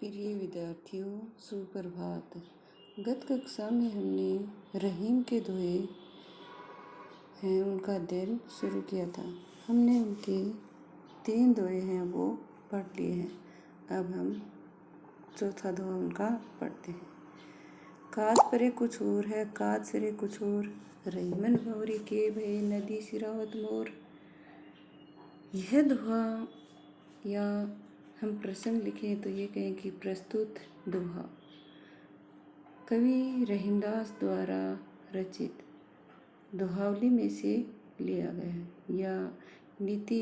प्रिय विद्यार्थियों, सुप्रभात। गत कक्षा में हमने रहीम के दोहे हैं उनका अध्ययन शुरू किया था। हमने उनके 3 दोहे हैं वो पढ़ लिए हैं। अब हम चौथा दोहा उनका पढ़ते हैं। काज परे कुछ और है, काज सरे कुछ और, रहीमन भंवरी के भय नदी सिरावत मोर। यह दोहा या हम प्रसंग लिखें तो ये कहें कि प्रस्तुत दोहा कवि रहीमदास द्वारा रचित दोहावली में से लिया गया है या नीति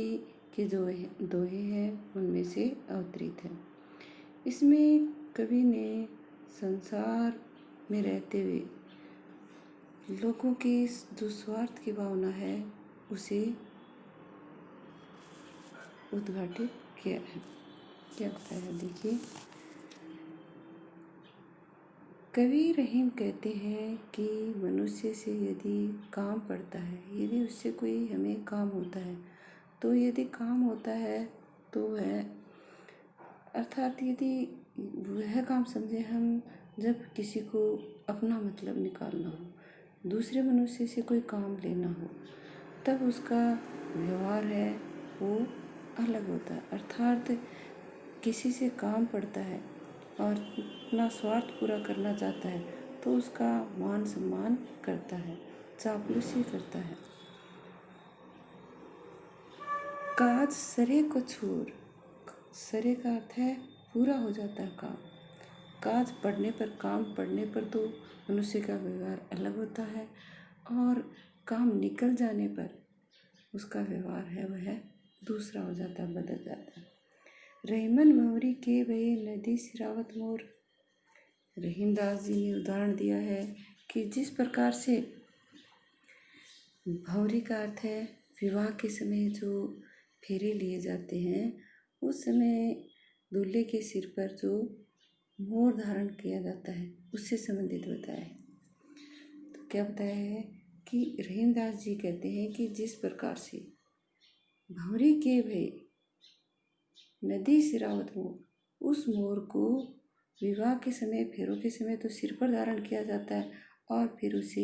के जो दोहे हैं उनमें से अवतरित है। इसमें कवि ने संसार में रहते हुए लोगों की जो स्वार्थ की भावना है उसे उद्घाटित किया है। क्या बताया देखिए। कवि रहीम कहते हैं कि मनुष्य से यदि काम पड़ता है, यदि उससे कोई हमें काम होता है, तो यदि काम होता है तो है अर्थात यदि वह काम समझे हम जब किसी को अपना मतलब निकालना हो, दूसरे मनुष्य से कोई काम लेना हो, तब उसका व्यवहार है वो अलग होता है। अर्थात किसी से काम पड़ता है और अपना स्वार्थ पूरा करना चाहता है तो उसका मान सम्मान करता है, चापलूसी करता है। काज सरे को छोर, सरे का अर्थ है पूरा हो जाता है काम। काज पड़ने पर, काम पड़ने पर तो मनुष्य का व्यवहार अलग होता है और काम निकल जाने पर उसका व्यवहार है वह दूसरा हो जाता है, बदल जाता है। रहीमन भंवरी के भय नदी सिरावत मोर। रहीमदास जी ने उदाहरण दिया है कि जिस प्रकार से भंवरी का अर्थ है विवाह के समय जो फेरे लिए जाते हैं, उस समय दूल्हे के सिर पर जो मोर धारण किया जाता है उससे संबंधित बताया है। तो क्या बताया है कि रहीमदास जी कहते हैं कि जिस प्रकार से भंवरी के भय नदी सिरावत मोर, उस मोर को विवाह के समय, फेरों के समय तो सिर पर धारण किया जाता है और फिर उसे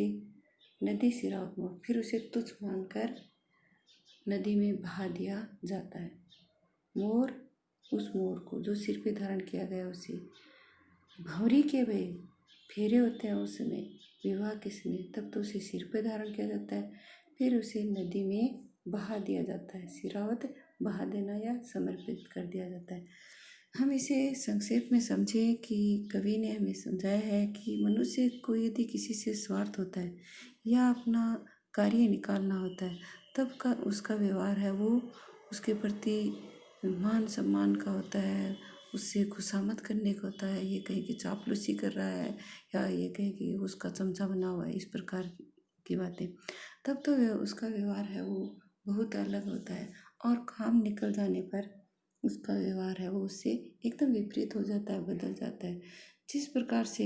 नदी सिरावत मोर, फिर उसे तुच्छ मानकर नदी में बहा दिया जाता है। मोर, उस मोर को जो सिर पे धारण किया गया उसे भंवरी के भय, फेरे होते हैं उस समय विवाह के समय, तब तो उसे सिर पे धारण किया जाता है, फिर उसे नदी में बहा दिया जाता है। सिरावत बहा देना या समर्पित कर दिया जाता है। हम इसे संक्षेप में समझें कि कवि ने हमें समझाया है कि मनुष्य को यदि किसी से स्वार्थ होता है या अपना कार्य निकालना होता है, तब का उसका व्यवहार है वो उसके प्रति मान सम्मान का होता है, उससे खुशामद करने का होता है, ये कहीं कि चापलूसी कर रहा है या ये कहीं कि उसका चमचा बना हुआ है, इस प्रकार की बातें, तब तो उसका व्यवहार है वो बहुत अलग होता है। और काम निकल जाने पर उसका व्यवहार है वो उससे एकदम विपरीत हो जाता है, बदल जाता है। जिस प्रकार से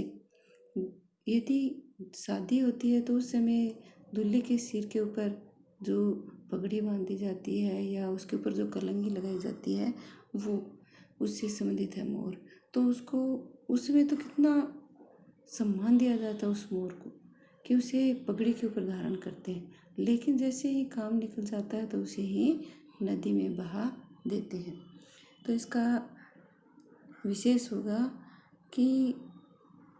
यदि शादी होती है तो उस समय दूल्हे के सिर के ऊपर जो पगड़ी बांधी जाती है या उसके ऊपर जो कलंगी लगाई जाती है वो उससे संबंधित है मोर। तो उसको उसमें तो कितना सम्मान दिया जाता है उस मोर को कि उसे पगड़ी के ऊपर धारण करते हैं, लेकिन जैसे ही काम निकल जाता है तो उसे ही नदी में बहा देते हैं। तो इसका विशेष होगा कि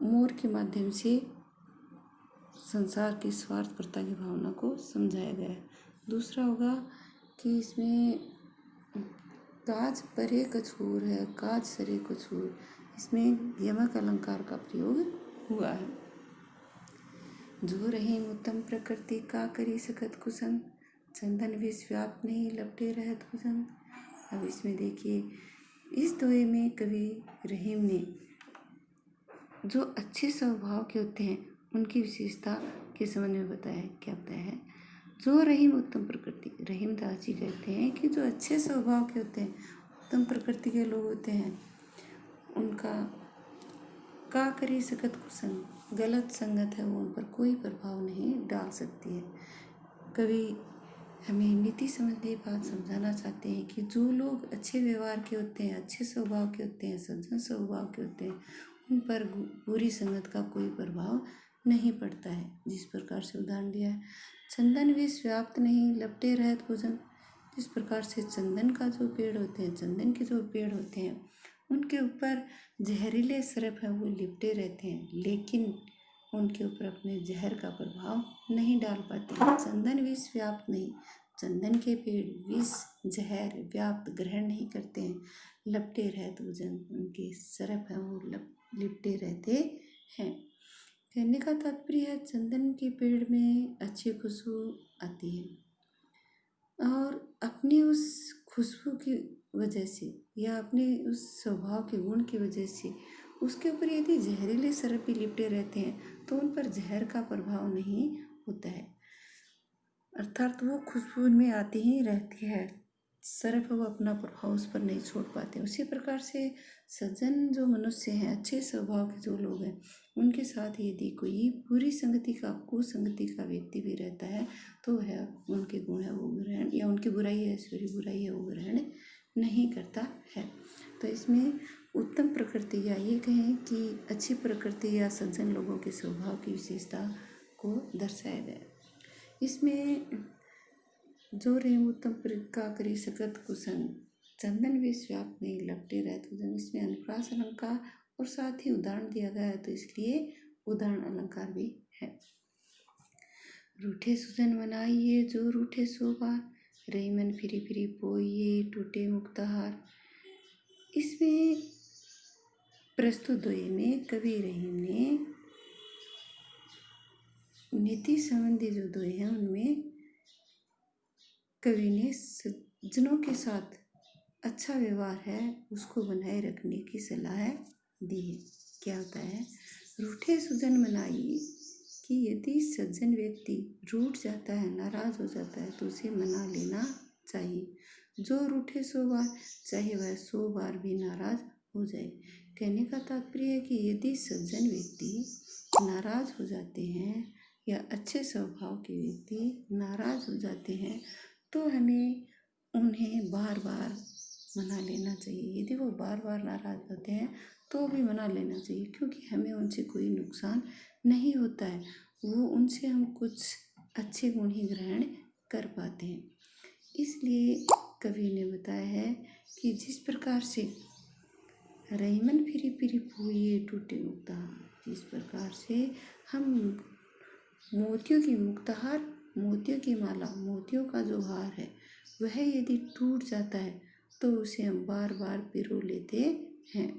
मोर के माध्यम से संसार की स्वार्थपरता की भावना को समझाया गया है। दूसरा होगा कि इसमें काज परे कछूर है, काज सरे कछूर, इसमें यमक अलंकार का प्रयोग हुआ है। जो रहीम उत्तम प्रकृति का करी सकत कुसंग, चंदन विष व्याप नहीं लपटे रहत भुजंग। अब इसमें देखिए, इस दोहे में कवि रहीम ने जो अच्छे स्वभाव के होते हैं उनकी विशेषता के संबंध में बताया है। क्या बताया है? जो रहीम उत्तम प्रकृति, रहीमदास जी कहते हैं कि जो अच्छे स्वभाव के होते हैं, उत्तम प्रकृति के लोग होते हैं, उनका का करी सकत कुसंग, गलत संगत है वो उन पर कोई प्रभाव नहीं डाल सकती है। कवि हमें नीति संबंधी बात समझाना चाहते हैं कि जो लोग अच्छे व्यवहार के होते हैं, अच्छे स्वभाव के होते हैं, सज्जन स्वभाव के होते हैं, उन पर बुरी संगत का कोई प्रभाव नहीं पड़ता है। जिस प्रकार से उदाहरण दिया है, चंदन विष व्याप्त नहीं लपटे रहत भुजंग। जिस प्रकार से चंदन का जो पेड़ होते हैं, चंदन के जो पेड़ होते हैं, उनके ऊपर जहरीले सर्प हैं वो लिपटे रहते हैं, लेकिन उनके ऊपर अपने जहर का प्रभाव नहीं डाल पाते हैं। चंदन विष व्याप्त नहीं, चंदन के पेड़ विष जहर व्याप्त ग्रहण नहीं करते हैं, लपटे रहते भुजंग, उनके सर्प हैं वो लिपटे रहते हैं। कहने का तात्पर्य है चंदन के पेड़ में अच्छी खुशबू आती है और अपनी उस खुशबू की वजह से या अपने उस स्वभाव के गुण की वजह से उसके ऊपर यदि जहरीले सर्प भी लिपटे रहते हैं तो उन पर जहर का प्रभाव नहीं होता है, अर्थात वो खुशबू में आती ही रहती है, सर्प वो अपना प्रभाव उस पर नहीं छोड़ पाते। उसी प्रकार से सज्जन जो मनुष्य हैं, अच्छे स्वभाव के जो लोग हैं, उनके साथ यदि कोई बुरी संगति का कुसंगति का व्यक्ति भी रहता है तो है उनके गुण है वो ग्रहण, या उनकी बुराई है बुराई है वो ग्रहण नहीं करता है। तो इसमें उत्तम प्रकृति या ये कहें कि अच्छी प्रकृति या सज्जन लोगों के स्वभाव की विशेषता को दर्शाया गया। इसमें जो रे उत्तम का करी सकत कुसंग, चंदन विष व्याप्त नहीं लपटे रहते भुजंग, इसमें अनुप्रास अलंकार और साथ ही उदाहरण दिया गया है, तो इसलिए उदाहरण अलंकार भी है। रूठे सुजन मनाइए जो रूठे सो बार, रही मन फिरी फिरी पोइए टूटे मुक्ताहार। इसमें प्रस्तुत दोहे में कवि रहीम ने नीति संबंधी जो दोहे हैं उनमें कवि ने सज्जनों के साथ अच्छा व्यवहार है उसको बनाए रखने की सलाह दी है। क्या होता है, रूठे सुजन मनाइए कि यदि सज्जन व्यक्ति रूठ जाता है, नाराज हो जाता है तो उसे मना लेना चाहिए। जो रूठे 100 बार, चाहे वह 100 बार भी नाराज हो जाए। कहने का तात्पर्य है कि यदि सज्जन व्यक्ति नाराज हो जाते हैं या अच्छे स्वभाव के व्यक्ति नाराज हो जाते हैं तो हमें उन्हें बार बार मना लेना चाहिए। यदि वो बार बार नाराज होते हैं तो भी मना लेना चाहिए, क्योंकि हमें उनसे कोई नुकसान नहीं होता है, वो उनसे हम कुछ अच्छे गुण ही ग्रहण कर पाते हैं। इसलिए कवि ने बताया है कि जिस प्रकार से रहीमन फिरी फिरी पोइए टूटे मुक्ताहार, जिस प्रकार से हम मोतियों की मुक्ताहार, मोतियों की माला, मोतियों का जो हार है वह यदि टूट जाता है तो उसे हम बार बार पिरो लेते हैं,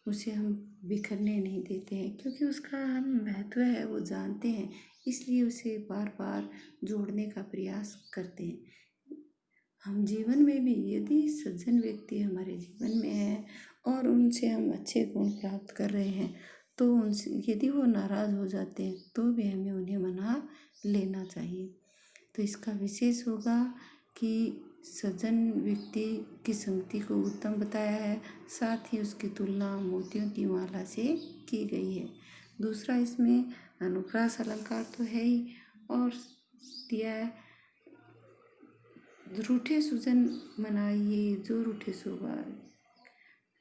उसे हम बिखरने नहीं देते हैं, क्योंकि उसका हम महत्व है वो जानते हैं, इसलिए उसे बार बार जोड़ने का प्रयास करते हैं। हम जीवन में भी यदि सज्जन व्यक्ति हमारे जीवन में है और उनसे हम अच्छे गुण प्राप्त कर रहे हैं तो उनसे यदि वो नाराज़ हो जाते हैं तो भी हमें उन्हें मना लेना चाहिए। तो इसका विशेष होगा कि सज्जन व्यक्ति की संगति को उत्तम बताया है, साथ ही उसकी तुलना मोतियों की माला से की गई है। दूसरा इसमें अनुप्रास अलंकार तो है ही, और दिया है रूठे सुजन मनाइए जो रूठे सो बार,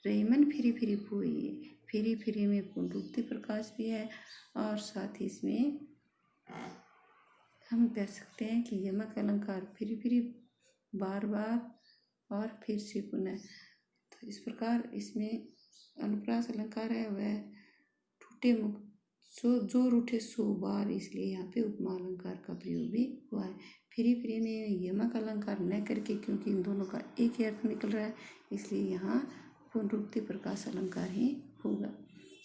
रहीमन फिरी फिरी पोइए। फिरी फिरी में पुनरुक्ति प्रकाश भी है, और साथ ही इसमें हम कह सकते हैं कि यमक अलंकार फिरी फिरी बार बार और फिर से पुनः। तो इस प्रकार इसमें अनुप्रास अलंकार है वह टूटे मुक्त जो रूठे 100 बार, इसलिए यहाँ पे उपमा अलंकार का प्रयोग भी हुआ है। फिरी फिरी में यमक अलंकार न करके, क्योंकि इन दोनों का एक ही अर्थ निकल रहा है, इसलिए यहाँ पुनरुक्ति प्रकाश अलंकार ही होगा।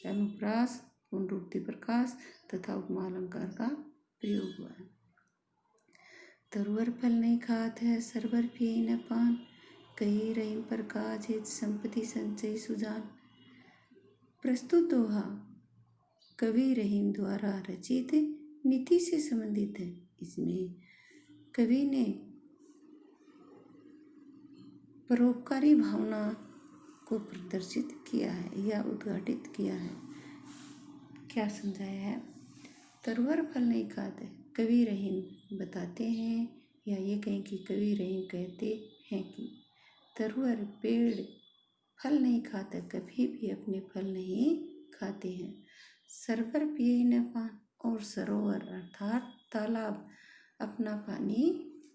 अनुप्रास, पुनरुक्ति प्रकाश तथा उपमा अलंकार का प्रयोग हुआ है। तरुवर फल नहीं खात है सरबर पिए न पान, कही रहीम पर काज हित संपत्ति संचय सुजान। प्रस्तुत दोहा कवि रहीम द्वारा रचित नीति से संबंधित है। इसमें कवि ने परोपकारी भावना को प्रदर्शित किया है या उद्घाटित किया है। क्या समझाया है, तरुवर फल नहीं खाते, कवि रहीम बताते हैं या ये कहें कि कवि रहीम कहते हैं कि तरुअर पेड़ फल नहीं खाता, कभी भी अपने फल नहीं खाते हैं। सरवर पिए न पान, और सरोवर अर्थात तालाब अपना पानी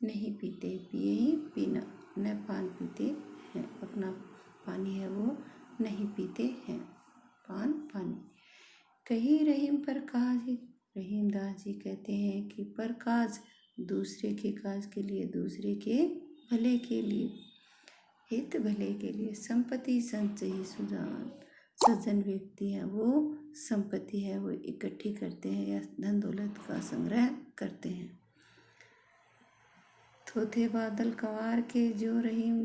नहीं पीते, पिए ही पीना न पान पीते हैं, अपना पानी है वो नहीं पीते हैं, पान पानी। कही रहीम पर काज, रहीम दास जी कहते हैं कि पर काज दूसरे के काज के लिए, दूसरे के भले के लिए, हित भले के लिए। संपत्ति संचयी सुजान, सज्जन व्यक्ति है वो संपत्ति है वो इकट्ठी करते हैं या धन दौलत का संग्रह करते हैं। थोथे बादल कवार के, जो रहीम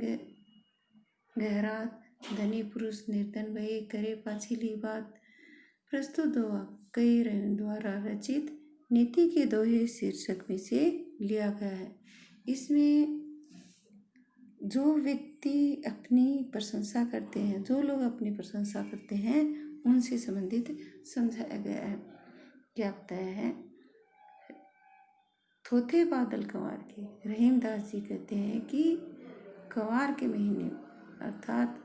गहरात, धनी पुरुष निर्धन भये करे पाछिली बात। प्रस्तुत दोहा कई रहीम द्वारा रचित नीति के दोहे शीर्षक में से लिया गया है। इसमें जो व्यक्ति अपनी प्रशंसा करते हैं, जो लोग अपनी प्रशंसा करते हैं, उनसे संबंधित समझाया गया है। क्या बताया है? थोथे बादल कवार के, रहीम दास जी कहते हैं कि कवार के महीने अर्थात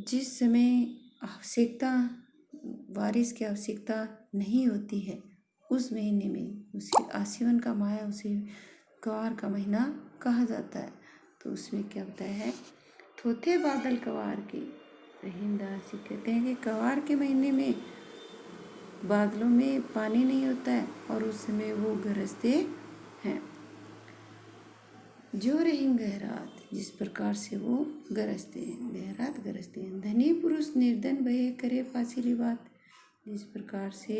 जिस समय आवश्यकता, बारिश की आवश्यकता नहीं होती है, उस महीने में उसे आसीवन का माह, उसे कवार का महीना कहा जाता है। तो उसमें क्या बताया है? थोथे बादल कवार के, रहीम दास जी कहते हैं कि कवार के महीने में बादलों में पानी नहीं होता है और उस समय वो गरजते हैं। जो रहीम गहरात, जिस प्रकार से वो गरजते हैं, गहरात गरजते हैं। धनी पुरुष निर्धन भये करे पाछिली बात, जिस प्रकार से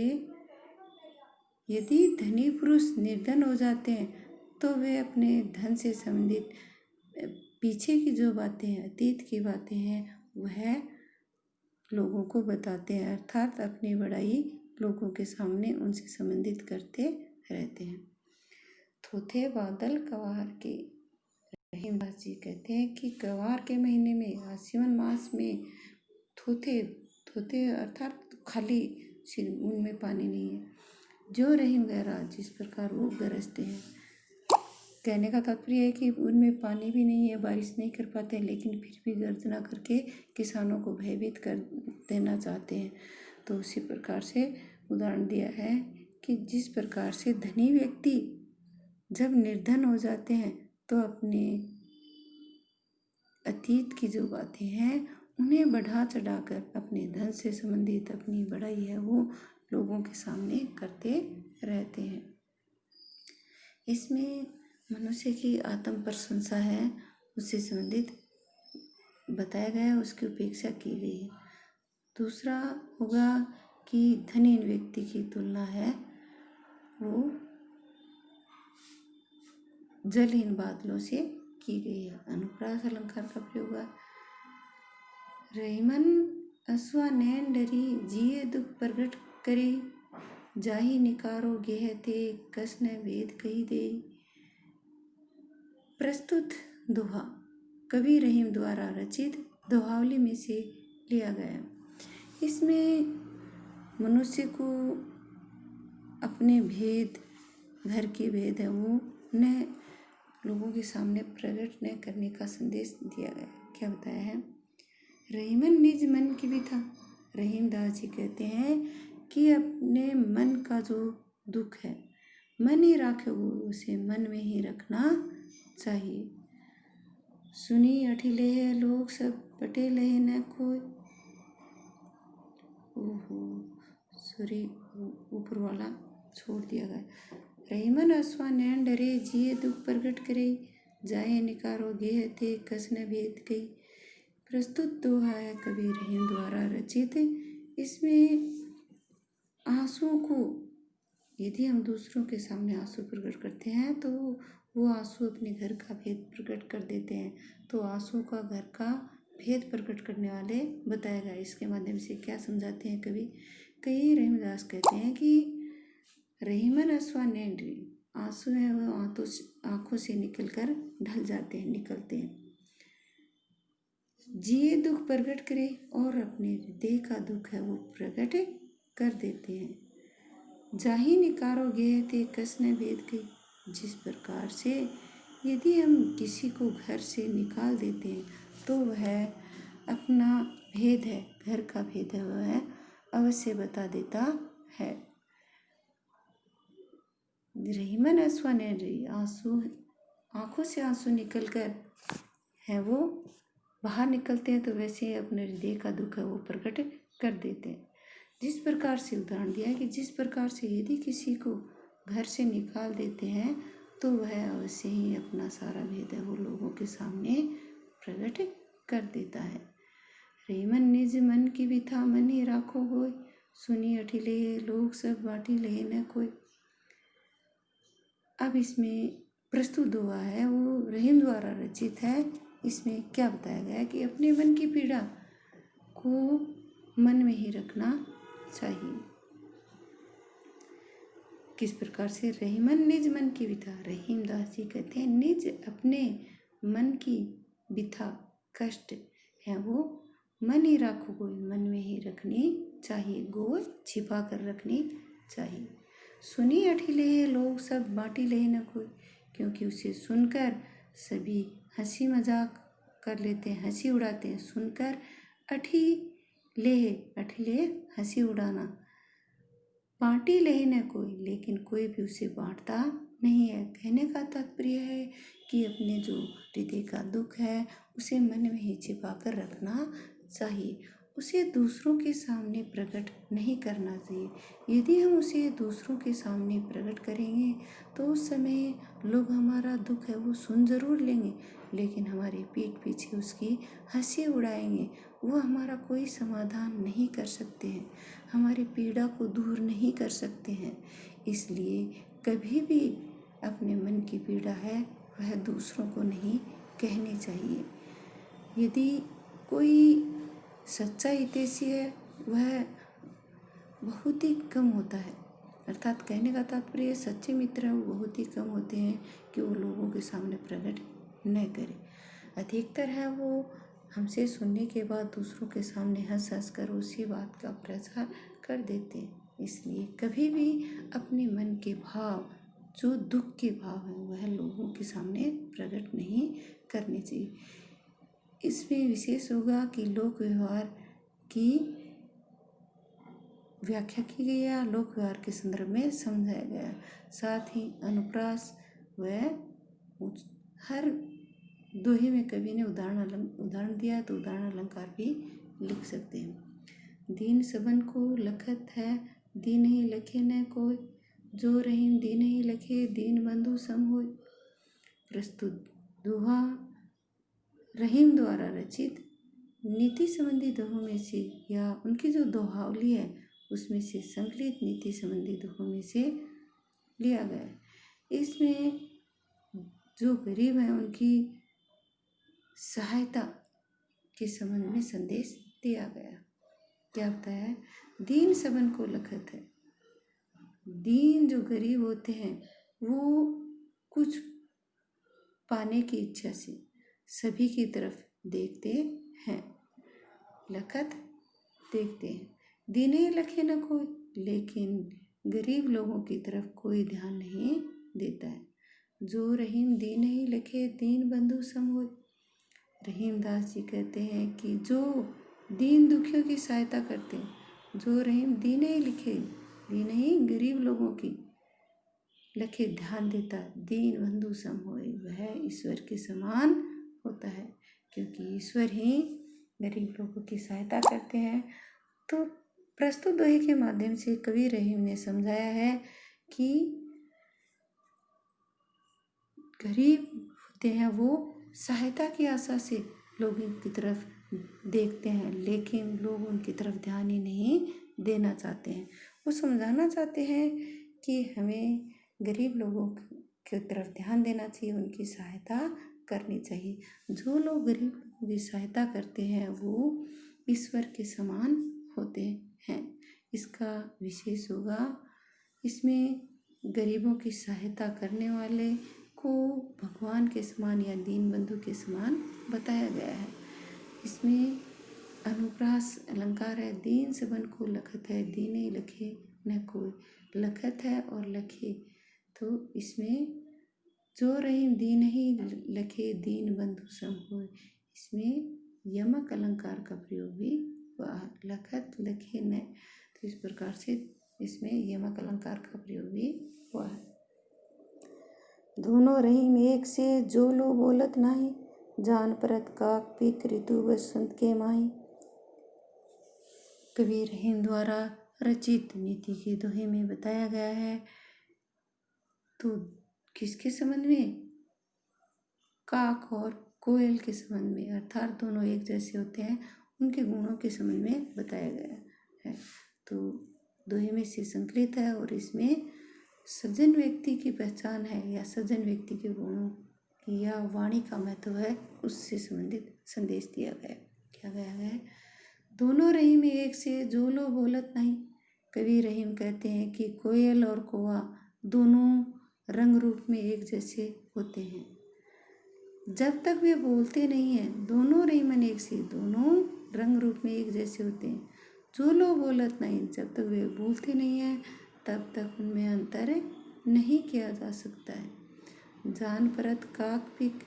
यदि धनी पुरुष निर्धन हो जाते हैं तो वे अपने धन से संबंधित पीछे की जो बातें हैं, अतीत की बातें हैं, वह लोगों को बताते हैं, अर्थात अपनी बड़ाई लोगों के सामने उनसे संबंधित करते रहते हैं। थोथे बादल कवार के, रहीम दास जी कहते हैं कि कवार के महीने में, आसीवन मास में थोथे अर्थात खाली, उनमें पानी नहीं है। जो रहीम गहरा, जिस प्रकार वो गरजते हैं, कहने का तात्पर्य है कि उनमें पानी भी नहीं है, बारिश नहीं कर पाते, लेकिन फिर भी गर्जना करके किसानों को भयभीत कर देना चाहते हैं। तो उसी प्रकार से उदाहरण दिया है कि जिस प्रकार से धनी व्यक्ति जब निर्धन हो जाते हैं तो अपने अतीत की जो बातें हैं उन्हें बढ़ा चढ़ाकर अपने धन से संबंधित अपनी बड़ाई है वो लोगों के सामने करते रहते हैं। इसमें मनुष्य की आत्म प्रशंसा है, उससे संबंधित बताया गया है, उसकी उपेक्षा की गई है। दूसरा होगा कि धनहीन व्यक्ति की तुलना है वो जलहीन बादलों से की गई है। अनुप्रास अलंकार का प्रयोग है। रहीमन असुआ नैन डरी, जिए दुख प्रगट करे, जाहि निकारो गेहते, कस न भेद कही दे। प्रस्तुत दोहा कवि रहीम द्वारा रचित दोहावली में से लिया गया। इसमें मनुष्य को अपने भेद, घर के भेद है वो न लोगों के सामने प्रकट न करने का संदेश दिया गया। क्या बताया है? रहीमन निज मन की भी था, रहीम दास जी कहते हैं कि अपने मन का जो दुख है, मन ही राखे वो, उसे मन में ही रखना चाहिए। सुनी अठिले है लोग सब, पटेल है न कोई। ओहो, सॉरी, ऊपर वाला छोड़ दिया गया। रहीमन असवा नैन डरे, जिए दुख प्रगट करे, जाए निकारो गेह थे, कस न भेद कही। प्रस्तुत दोहा है कवि रहीम द्वारा रचित। इसमें आंसुओं को, यदि हम दूसरों के सामने आंसू प्रकट करते हैं तो वो आंसू अपने घर का भेद प्रकट कर देते हैं। तो आंसू का घर का भेद प्रकट करने वाले बताया गया। इसके माध्यम से क्या समझाते हैं कवि? कई रहीमदास कहते हैं कि रहीमन असवा नैन डरी, आंसू है वो आंखों से निकलकर ढल जाते हैं, निकलते हैं। जिए दुख प्रकट करे, और अपने हृदय का दुख है वो प्रकट कर देते हैं। जाहि निकारो गेह ते, कस न भेद कही, जिस प्रकार से यदि हम किसी को घर से निकाल देते हैं तो वह अपना भेद है, घर का भेद है, वह अवश्य बता देता है। रहीमन अश्वा ने आंसू, आंखों से आंसू निकलकर है वो बाहर निकलते हैं तो वैसे ही अपने हृदय का दुख है वो प्रकट कर देते हैं। जिस प्रकार से उदाहरण दिया है कि जिस प्रकार से यदि किसी को घर से निकाल देते हैं तो वह अवश्य ही अपना सारा भेद है वो लोगों के सामने प्रकट कर देता है। रहीमन निज मन की बिथा मन ही राखो होय, सुनी अठिले लोग सब बाटी ले न कोई। अब इसमें प्रस्तुत हुआ है वो रहीम द्वारा रचित है। इसमें क्या बताया गया है कि अपने मन की पीड़ा को मन में ही रखना चाहिए। किस प्रकार से रहीमन निज मन की बिथा, रहीम दास जी कहते हैं निज अपने मन की बिथा कष्ट है वो मन ही राखो कोई, मन में ही रखनी चाहिए, गोय छिपा कर रखनी चाहिए। सुनी अठिले लोग सब बाटी ले न कोई, क्योंकि उसे सुनकर सभी हंसी मजाक कर लेते हैं, हंसी उड़ाते हैं। सुनकर अठिले हंसी उड़ाना, बाटी ले न कोई, लेकिन कोई भी उसे बांटता नहीं है। कहने का तात्पर्य है कि अपने जो हृदय का दुख है उसे मन में ही छिपा कर रखना चाहिए, उसे दूसरों के सामने प्रकट नहीं करना चाहिए। यदि हम उसे दूसरों के सामने प्रकट करेंगे तो उस समय लोग हमारा दुख है वो सुन ज़रूर लेंगे, लेकिन हमारी पीठ पीछे उसकी हंसी उड़ाएंगे। वो हमारा कोई समाधान नहीं कर सकते हैं, हमारी पीड़ा को दूर नहीं कर सकते हैं। इसलिए कभी भी अपने मन की पीड़ा है वह दूसरों को नहीं कहनी चाहिए। यदि कोई सच्चा हितैषी है वह बहुत ही कम होता है, अर्थात कहने का तात्पर्य सच्चे मित्र हैं वो बहुत ही कम होते हैं कि वो लोगों के सामने प्रकट न करें। अधिकतर है वो हमसे सुनने के बाद दूसरों के सामने हंस हंस कर उसी बात का प्रचार कर देते हैं। इसलिए कभी भी अपने मन के भाव, जो दुख के भाव हैं वह लोगों के सामने प्रकट नहीं करने चाहिए। इसमें विशेष होगा कि लोक व्यवहार की व्याख्या की गई है, लोक व्यवहार के संदर्भ में समझाया गया। साथ ही अनुप्रास व हर दोहे में कवि ने उदाहरण दिया तो उदाहरण अलंकार भी लिख सकते हैं। दीन सबन को लखत है, दीन ही लखे न कोई, जो रहीम दीन ही लखे, दीन बंधु सम होय। प्रस्तुत दोहा रहीम द्वारा रचित नीति संबंधी दोहों में से या उनकी जो दोहावली है उसमें से संकलित नीति संबंधी दोहों में से लिया गया है। इसमें जो गरीब हैं उनकी सहायता के संबंध में संदेश दिया गया। क्या बताया है? दीन सबन को लखत है, दीन जो गरीब होते हैं वो कुछ पाने की इच्छा से सभी की तरफ देखते हैं, लखत देखते हैं। दीन ही लखे न कोई, लेकिन गरीब लोगों की तरफ कोई ध्यान नहीं देता है। जो रहीम दीन ही लखे, दीन बंधु सम होय। रहीम दास जी कहते हैं कि जो दीन दुखियों की सहायता करते हैं, जो रहीम दीन ही लिखे, दीन ही गरीब लोगों की लखे ध्यान देता, दीन बंधु सम होय, वह ईश्वर के समान होता है, क्योंकि ईश्वर ही गरीब लोगों की सहायता करते हैं। तो प्रस्तुत दोहे के माध्यम से कवि रहीम ने समझाया है कि गरीब होते हैं वो सहायता की आशा से लोगों की तरफ देखते हैं, लेकिन लोग उनकी तरफ ध्यान ही नहीं देना चाहते हैं। वो समझाना चाहते हैं कि हमें गरीब लोगों की तरफ ध्यान देना चाहिए, उनकी सहायता करनी चाहिए। जो लोग गरीब लोगों की सहायता करते हैं वो ईश्वर के समान होते हैं। इसका विशेष होगा, इसमें गरीबों की सहायता करने वाले को भगवान के समान या दीन बंधु के समान बताया गया है। इसमें अनुप्रास अलंकार है, दीन सबन को लखत है, दीने लखे न कोई। लखत है और लखे, तो इसमें जो रहीम दीनहि लखे दीन बंधु सम होय। इसमें यमक अलंकार का प्रयोग भी हुआ है। लखत लखे न, तो इस प्रकार से इसमें यमक अलंकार का प्रयोग भी हुआ है। दोनों रहीम एक से जो लो बोलत नाही, जान परत काक पीक ऋतु बसंत के माही। कवि रहीम द्वारा रचित नीति के दोहे में बताया गया है। तो किसके संबंध में? काक और कोयल के संबंध में, अर्थात दोनों एक जैसे होते हैं, उनके गुणों के संबंध में बताया गया है। तो दोहे में से संकलित है और इसमें सज्जन व्यक्ति की पहचान है या सज्जन व्यक्ति के गुणों की या वाणी का महत्व है, उससे संबंधित संदेश दिया गया। क्या गया है? दोनों रहीम एक से जो लो बोलत नहीं। कवि रहीम कहते हैं कि कोयल और कौवा दोनों रंग रूप में एक जैसे होते हैं, जब तक वे बोलते नहीं हैं। दोनों रहीमन एक से, दोनों रंग रूप में एक जैसे होते हैं। जो लो बोलत नहीं, जब तक वे बोलते नहीं हैं तब तक उनमें अंतर नहीं किया जा सकता है। जान परत काक पीक,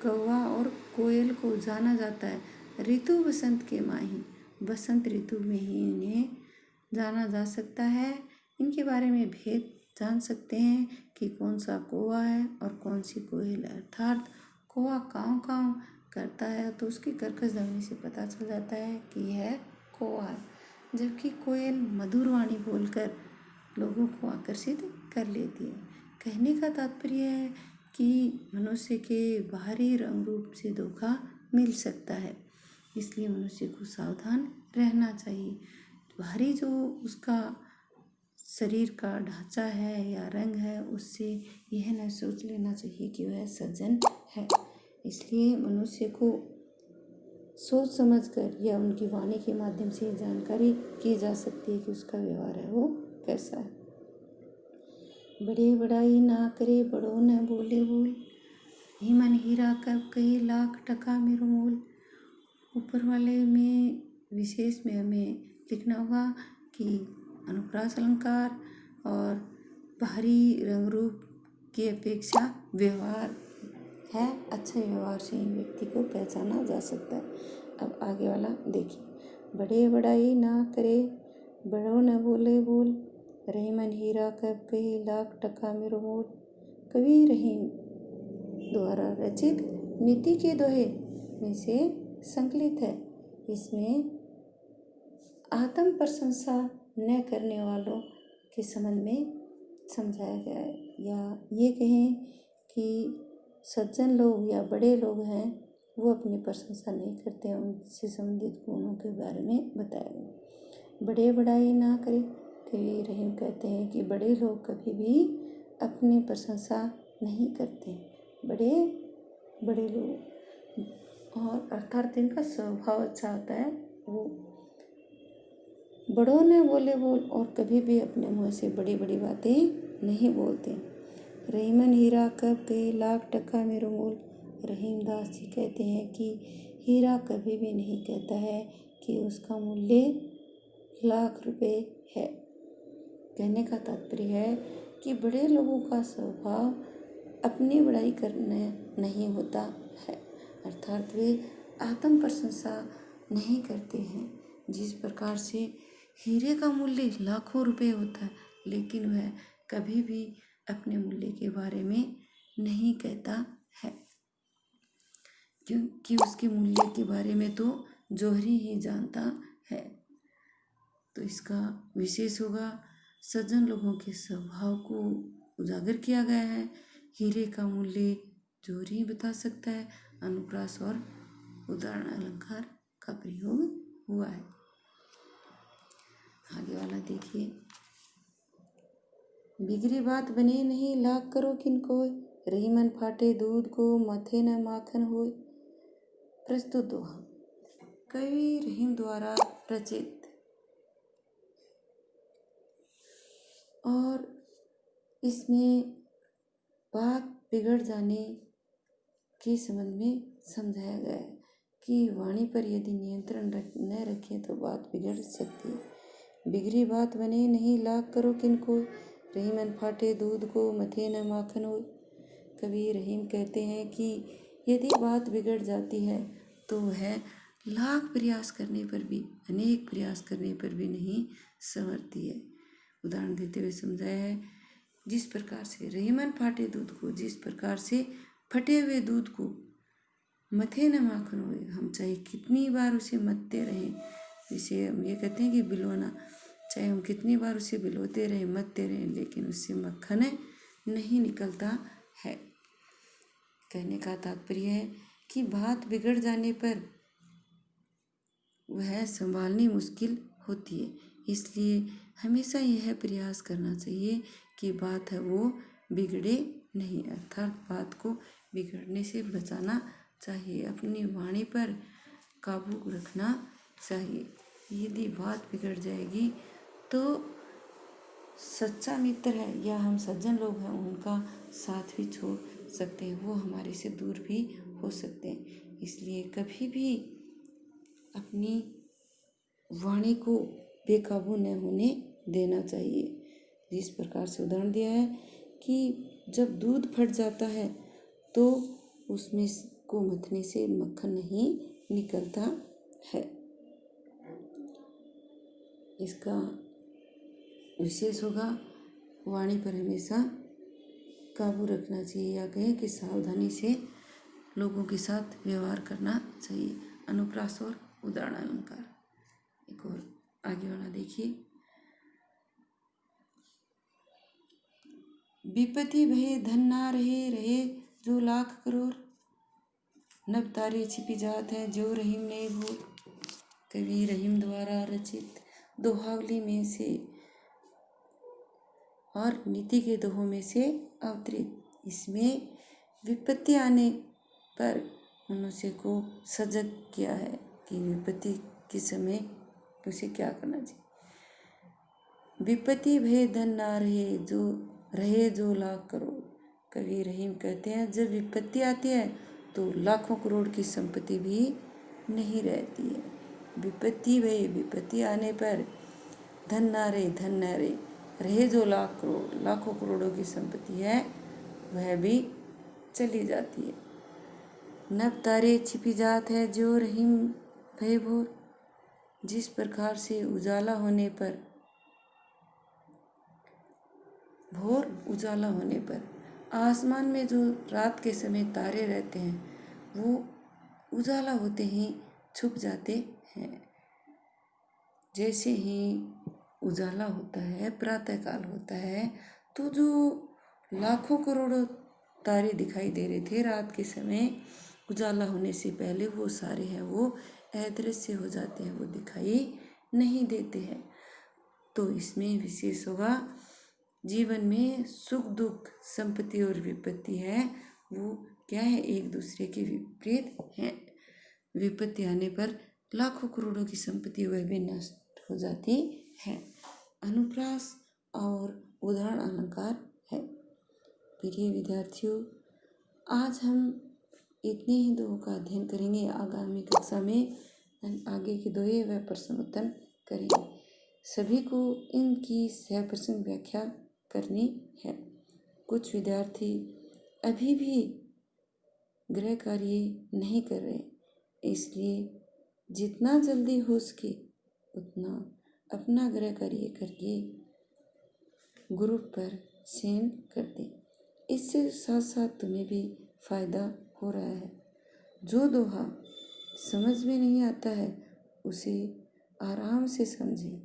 कौवा और कोयल को जाना जाता है ऋतु बसंत के माही, बसंत ऋतु में ही इन्हें जाना जा सकता है। इनके बारे में भेद जान सकते हैं कि कौन सा कौवा है और कौन सी कोयल है। अर्थात कौवा काँव काँव करता है तो उसकी कर्कश ध्वनि से पता चल जाता है कि यह कौवा है, जबकि कोयल मधुर वाणी बोलकर लोगों को आकर्षित कर लेती है। कहने का तात्पर्य है कि मनुष्य के बाहरी रंग रूप से धोखा मिल सकता है, इसलिए मनुष्य को सावधान रहना चाहिए। बाहरी जो उसका शरीर का ढांचा है या रंग है, उससे यह न सोच लेना चाहिए कि वह सज्जन है। इसलिए मनुष्य को सोच समझकर या उनकी वाणी के माध्यम से जानकारी की जा सकती है कि उसका व्यवहार है वो कैसा है। बड़े बड़ाई ना करे बड़ों न बोले बोल, हीमन हीरा कब कहे लाख टका मेरो मोल। ऊपर वाले में विशेष में हमें लिखना होगा कि अनुप्रास अलंकार और बाहरी रंग रूप की अपेक्षा व्यवहार है, अच्छे व्यवहार से ही व्यक्ति को पहचाना जा सकता है। अब आगे वाला देखिए। बड़े बड़ाई ना करे बड़ों न बोले बोल, रहीमन हीरा कब कहे लाख टका मेरो मोल। कवि रहीम द्वारा रचित नीति के दोहे में से संकलित है। इसमें आत्म प्रशंसा न करने वालों के संबंध में समझाया गया है, या ये कहें कि सज्जन लोग या बड़े लोग हैं वो अपनी प्रशंसा नहीं करते हैं, उनसे संबंधित गुणों के बारे में बताया गया। बड़े बड़ाई ना करें, कवि रहीम कहते हैं कि बड़े लोग कभी भी अपनी प्रशंसा नहीं करते। बड़े लोग और अर्थात इनका स्वभाव अच्छा होता है, वो बड़ों ने बोले बोल और कभी भी अपने मुँह से बड़ी बड़ी बातें नहीं बोलते। रहीमन हीरा कब कहे लाख टका मेरो मोल। रहीम दास जी कहते हैं कि हीरा कभी भी नहीं कहता है कि उसका मूल्य लाख रुपए है। कहने का तात्पर्य है कि बड़े लोगों का स्वभाव अपनी बड़ाई करना नहीं होता है, अर्थात वे आत्म प्रशंसा नहीं करते हैं। जिस प्रकार से हीरे का मूल्य लाखों रुपए होता है, लेकिन वह कभी भी अपने मूल्य के बारे में नहीं कहता है, क्योंकि उसके मूल्य के बारे में तो जोहरी ही जानता है। तो इसका विशेष होगा सज्जन लोगों के स्वभाव को उजागर किया गया है। हीरे का मूल्य जोहरी बता सकता है। अनुप्रास और उदाहरण अलंकार का प्रयोग हुआ है। आगे वाला देखिए। बिगड़ी बात बने नहीं लाख करो किनको, रहीमन फाटे दूध को माथे न माखन होय। प्रस्तुत दोहा कवि रहीम द्वारा रचित और इसमें बात बिगड़ जाने के संबंध में समझाया गया है कि वाणी पर यदि नियंत्रण न रखें तो बात बिगड़ सकती है। बिगड़ी बात बने नहीं लाख करो किनको, रहीमन फाटे दूध को मथे न माखन हो। कवि रहीम कहते हैं कि यदि बात बिगड़ जाती है तो वह लाख प्रयास करने पर भी, अनेक प्रयास करने पर भी नहीं संवरती है। उदाहरण देते हुए समझाया है, जिस प्रकार से रहीमन फाटे दूध को, जिस प्रकार से फटे हुए दूध को मथे न माखन होए, हम चाहे कितनी बार उसे मथते रहें, जिसे हम ये कहते हैं कि बिलोना, चाहे हम कितनी बार उसे बिलोते रहें, मथते रहें, लेकिन उससे मक्खन नहीं निकलता है। कहने का तात्पर्य है कि बात बिगड़ जाने पर वह संभालनी मुश्किल होती है। इसलिए हमेशा यह प्रयास करना चाहिए कि बात है वो बिगड़े नहीं, अर्थात बात को बिगड़ने से बचाना चाहिए, अपनी वाणी पर काबू रखना चाहिए। यदि बात बिगड़ जाएगी तो सच्चा मित्र है या हम सज्जन लोग हैं उनका साथ भी छोड़ सकते हैं, वो हमारे से दूर भी हो सकते हैं। इसलिए कभी भी अपनी वाणी को बेकाबू न होने देना चाहिए। जिस प्रकार से उदाहरण दिया है कि जब दूध फट जाता है तो उसमें को मथने से मक्खन नहीं निकलता है। इसका विशेष होगा वाणी पर हमेशा काबू रखना चाहिए, या कहें कि सावधानी से लोगों के साथ व्यवहार करना चाहिए। अनुप्रास और उदाहरण अलंकार। एक और आगे वाला देखिए। विपत्ति भये धन ना रहे, रहे जो लाख करोड़, नभ तारे छिपी जात है जो रहीम ने भोर। कवि रहीम द्वारा रचित दोहावली में से और नीति के दोहों में से अवतरित इसमें विपत्ति आने पर मनुष्य को सजग किया है कि विपत्ति के समय उसे क्या करना चाहिए। विपत्ति भय धन ना रहे जो लाख करोड़। कवि रहीम कहते हैं जब विपत्ति आती है तो लाखों करोड़ की संपत्ति भी नहीं रहती है। विपत्ति भय, विपत्ति आने पर धन ना रहे जो लाख करोड़, लाखों करोड़ों की संपत्ति है वह भी चली जाती है। नभ तारे छिपी जात है जो रहीम भय भोर। जिस प्रकार से उजाला होने पर, भोर उजाला होने पर आसमान में जो रात के समय तारे रहते हैं वो उजाला होते ही छुप जाते हैं। जैसे ही उजाला होता है, प्रातःकाल होता है, तो जो लाखों करोड़ों तारे दिखाई दे रहे थे रात के समय, उजाला होने से पहले वो सारे हैं वो अदृश्य हो जाते हैं, वो दिखाई नहीं देते हैं। तो इसमें विशेष होगा जीवन में सुख दुख, संपत्ति और विपत्ति है वो क्या है, एक दूसरे के विपरीत हैं। विपत्ति आने पर लाखों करोड़ों की संपत्ति वह भी नष्ट हो जाती है। अनुप्रास और उदाहरण अलंकार है। प्रिय विद्यार्थियों, आज हम इतने ही दोहों का अध्ययन करेंगे। आगामी कक्षा में आगे के दोहे व प्रश्न उत्तर करेंगे। सभी को इनकी सप्रश्न व्याख्या करनी है। कुछ विद्यार्थी अभी भी गृह कार्य नहीं कर रहे, इसलिए जितना जल्दी हो सके उतना अपना गृह कार्य करके ग्रुप पर सेंड कर दें। इससे साथ साथ तुम्हें भी फायदा हो रहा है। जो दोहा समझ में नहीं आता है उसे आराम से समझें।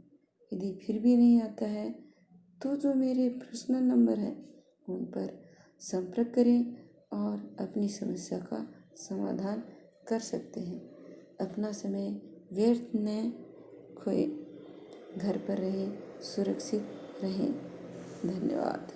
यदि फिर भी नहीं आता है तो जो मेरे पर्सनल नंबर है उन पर संपर्क करें और अपनी समस्या का समाधान कर सकते हैं। अपना समय व्यर्थ न खोए, घर पर रहें, सुरक्षित रहें। धन्यवाद।